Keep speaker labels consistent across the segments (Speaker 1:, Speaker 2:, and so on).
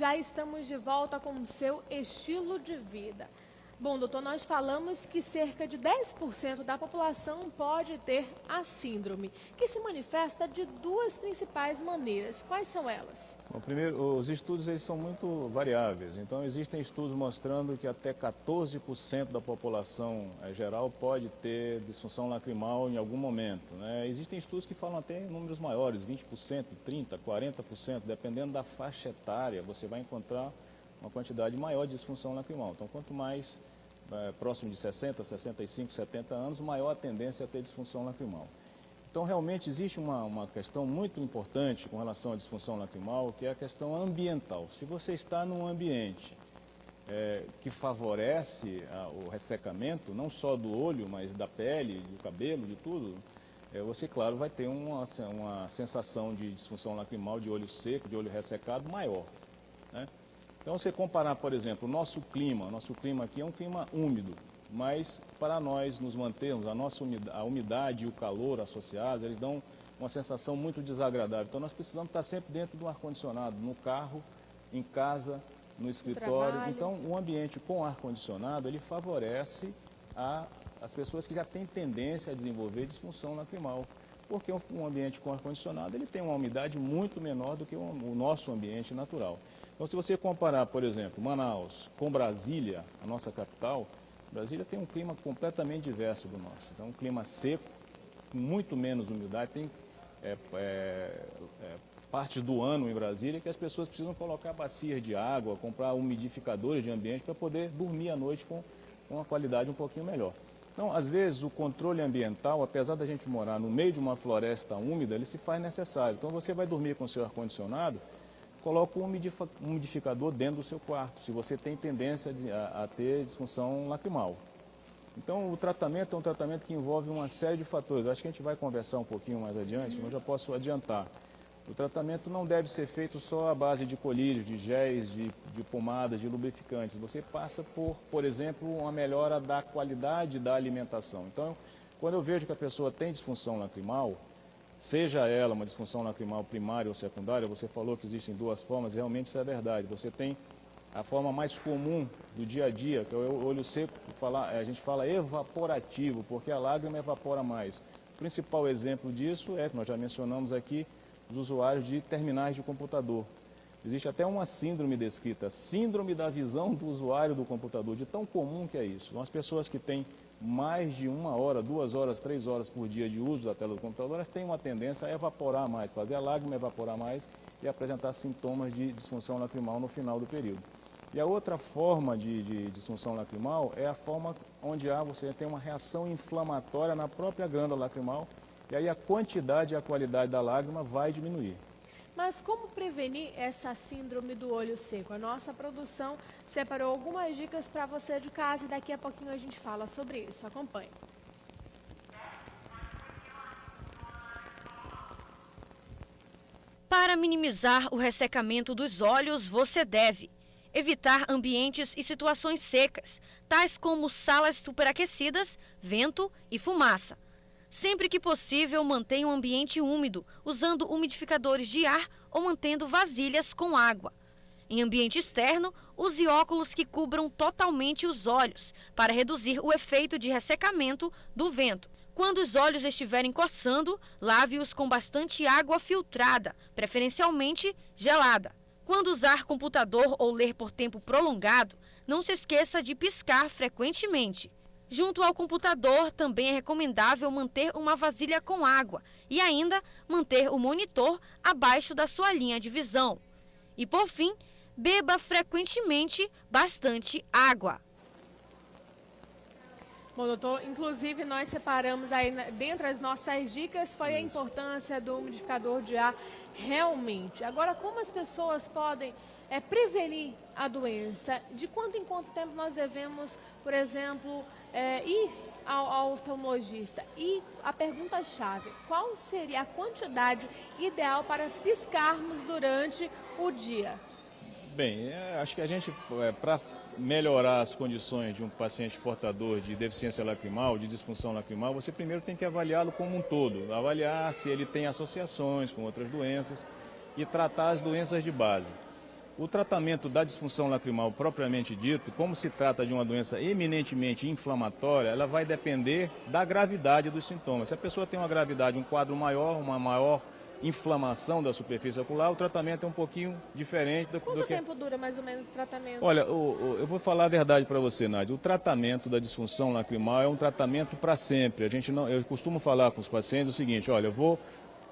Speaker 1: já estamos de volta com o seu estilo de vida. Bom, doutor, nós falamos que cerca de 10% da população pode ter a síndrome, que se manifesta de duas principais maneiras. Quais são elas?
Speaker 2: Bom, primeiro, os estudos eles são muito variáveis. Então, existem estudos mostrando que até 14% da população geral pode ter disfunção lacrimal em algum momento, né? Existem estudos que falam até em números maiores, 20%, 30%, 40%, dependendo da faixa etária, você vai encontrar uma quantidade maior de disfunção lacrimal. Então, quanto mais próximo de 60, 65, 70 anos, maior a tendência a ter disfunção lacrimal. Então, realmente, existe uma questão muito importante com relação à disfunção lacrimal, que é a questão ambiental. Se você está num ambiente que favorece o ressecamento, não só do olho, mas da pele, do cabelo, de tudo, você, claro, vai ter uma sensação de disfunção lacrimal, de olho seco, de olho ressecado maior, né? Então, você comparar, por exemplo, o nosso clima aqui é um clima úmido, mas para nós nos mantermos, a umidade e o calor associados, eles dão uma sensação muito desagradável. Então, nós precisamos estar sempre dentro do ar-condicionado, no carro, em casa, no escritório. Então, um ambiente com ar-condicionado, ele favorece as pessoas que já têm tendência a desenvolver disfunção lacrimal. Porque um ambiente com ar-condicionado, ele tem uma umidade muito menor do que o nosso ambiente natural. Então, se você comparar, por exemplo, Manaus com Brasília, a nossa capital, Brasília tem um clima completamente diverso do nosso. Então, um clima seco, com muito menos umidade. Tem partes do ano em Brasília que as pessoas precisam colocar bacias de água, comprar umidificadores de ambiente para poder dormir à noite com uma qualidade um pouquinho melhor. Então, às vezes, o controle ambiental, apesar da gente morar no meio de uma floresta úmida, ele se faz necessário. Então, você vai dormir com o seu ar-condicionado, coloca um umidificador dentro do seu quarto, se você tem tendência a ter disfunção lacrimal. Então, o tratamento é um tratamento que envolve uma série de fatores. Acho que a gente vai conversar um pouquinho mais adiante, mas já posso adiantar. O tratamento não deve ser feito só à base de colírios, de géis, de pomadas, de lubrificantes. Você passa por exemplo, uma melhora da qualidade da alimentação. Então, quando eu vejo que a pessoa tem disfunção lacrimal, seja ela uma disfunção lacrimal primária ou secundária, você falou que existem duas formas, realmente isso é verdade. Você tem a forma mais comum do dia a dia, que é o olho seco, a gente fala evaporativo, porque a lágrima evapora mais. O principal exemplo disso é, que nós já mencionamos aqui, os usuários de terminais de computador. Existe até uma síndrome descrita, síndrome da visão do usuário do computador, de tão comum que é isso. Então, as pessoas que têm mais de 1 hora, 2 horas, 3 horas por dia de uso da tela do computador, elas têm uma tendência a evaporar mais, fazer a lágrima evaporar mais e apresentar sintomas de disfunção lacrimal no final do período. E a outra forma de disfunção lacrimal é a forma onde você tem uma reação inflamatória na própria glândula lacrimal, e aí a quantidade e a qualidade da lágrima vai diminuir.
Speaker 1: Mas como prevenir essa síndrome do olho seco? A nossa produção separou algumas dicas para você de casa e daqui a pouquinho a gente fala sobre isso. Acompanhe.
Speaker 3: Para minimizar o ressecamento dos olhos, você deve evitar ambientes e situações secas, tais como salas superaquecidas, vento e fumaça. Sempre que possível, mantenha um ambiente úmido, usando umidificadores de ar ou mantendo vasilhas com água. Em ambiente externo, use óculos que cubram totalmente os olhos, para reduzir o efeito de ressecamento do vento. Quando os olhos estiverem coçando, lave-os com bastante água filtrada, preferencialmente gelada. Quando usar computador ou ler por tempo prolongado, não se esqueça de piscar frequentemente. Junto ao computador, também é recomendável manter uma vasilha com água e ainda manter o monitor abaixo da sua linha de visão. E por fim, beba frequentemente bastante água.
Speaker 1: Bom, doutor, inclusive nós separamos aí, dentre as nossas dicas, foi a importância do umidificador de ar realmente. Agora, como as pessoas podem prevenir a doença? De quanto em quanto tempo nós devemos, por exemplo, ir ao oftalmologista? E a pergunta-chave, qual seria a quantidade ideal para piscarmos durante o dia?
Speaker 2: Bem, acho que a gente, para melhorar as condições de um paciente portador de deficiência lacrimal, de disfunção lacrimal, você primeiro tem que avaliá-lo como um todo, avaliar se ele tem associações com outras doenças e tratar as doenças de base. O tratamento da disfunção lacrimal propriamente dito, como se trata de uma doença eminentemente inflamatória, ela vai depender da gravidade dos sintomas. Se a pessoa tem uma gravidade, um quadro maior, uma maior inflamação da superfície ocular, o tratamento é um pouquinho diferente do que...
Speaker 1: Quanto tempo dura mais ou menos o tratamento?
Speaker 2: Olha, eu vou falar a verdade para você, Nádia. O tratamento da disfunção lacrimal é um tratamento para sempre. Eu costumo falar com os pacientes o seguinte: olha, eu vou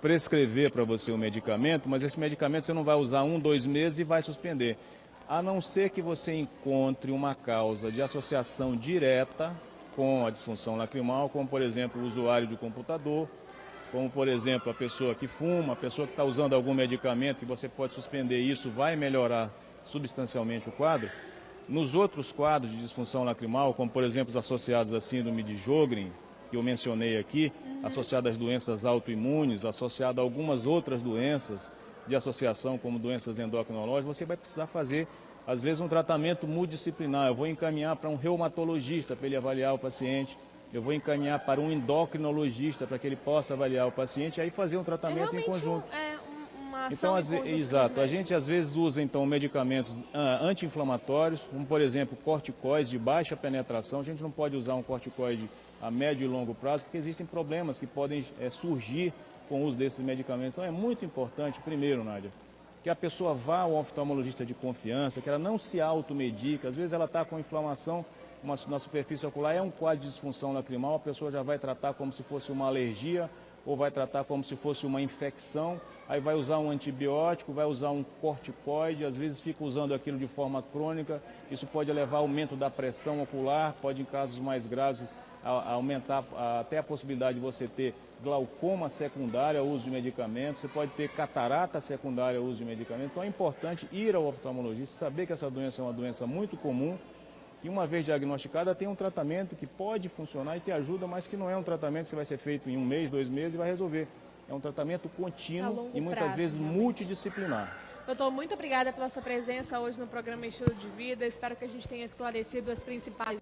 Speaker 2: prescrever para você um medicamento, mas esse medicamento você não vai usar 1, 2 meses e vai suspender. A não ser que você encontre uma causa de associação direta com a disfunção lacrimal, como por exemplo o usuário de computador, como por exemplo a pessoa que fuma, a pessoa que está usando algum medicamento e você pode suspender isso, vai melhorar substancialmente o quadro. Nos outros quadros de disfunção lacrimal, como por exemplo os associados à síndrome de Sjögren, que eu mencionei aqui, associado às doenças autoimunes, associado a algumas outras doenças de associação, como doenças endocrinológicas, você vai precisar fazer, às vezes, um tratamento multidisciplinar. Eu vou encaminhar para um reumatologista para ele avaliar o paciente, eu vou encaminhar para um endocrinologista para que ele possa avaliar o paciente e aí fazer um tratamento em conjunto.
Speaker 1: Uma ação
Speaker 2: Então,
Speaker 1: em conjunto
Speaker 2: exato, a
Speaker 1: dos
Speaker 2: gente às vezes usa então medicamentos anti-inflamatórios, como por exemplo corticoides de baixa penetração. A gente não pode usar um corticoide a médio e longo prazo, porque existem problemas que podem surgir com o uso desses medicamentos. Então é muito importante, primeiro, Nádia, que a pessoa vá ao oftalmologista de confiança, que ela não se automedique. Às vezes ela está com inflamação na superfície ocular, é um quadro de disfunção lacrimal, a pessoa já vai tratar como se fosse uma alergia ou vai tratar como se fosse uma infecção, aí vai usar um antibiótico, vai usar um corticoide, às vezes fica usando aquilo de forma crônica, isso pode levar ao aumento da pressão ocular, pode em casos mais graves aumentar até a possibilidade de você ter glaucoma secundário ao uso de medicamentos, você pode ter catarata secundária ao uso de medicamentos. Então é importante ir ao oftalmologista, saber que essa doença é uma doença muito comum, que uma vez diagnosticada tem um tratamento que pode funcionar e que ajuda, mas que não é um tratamento que vai ser feito em 1 mês, 2 meses e vai resolver. É um tratamento contínuo e muitas vezes multidisciplinar.
Speaker 1: Doutor, muito obrigada pela sua presença hoje no programa Estilo de Vida. Espero que a gente tenha esclarecido as principais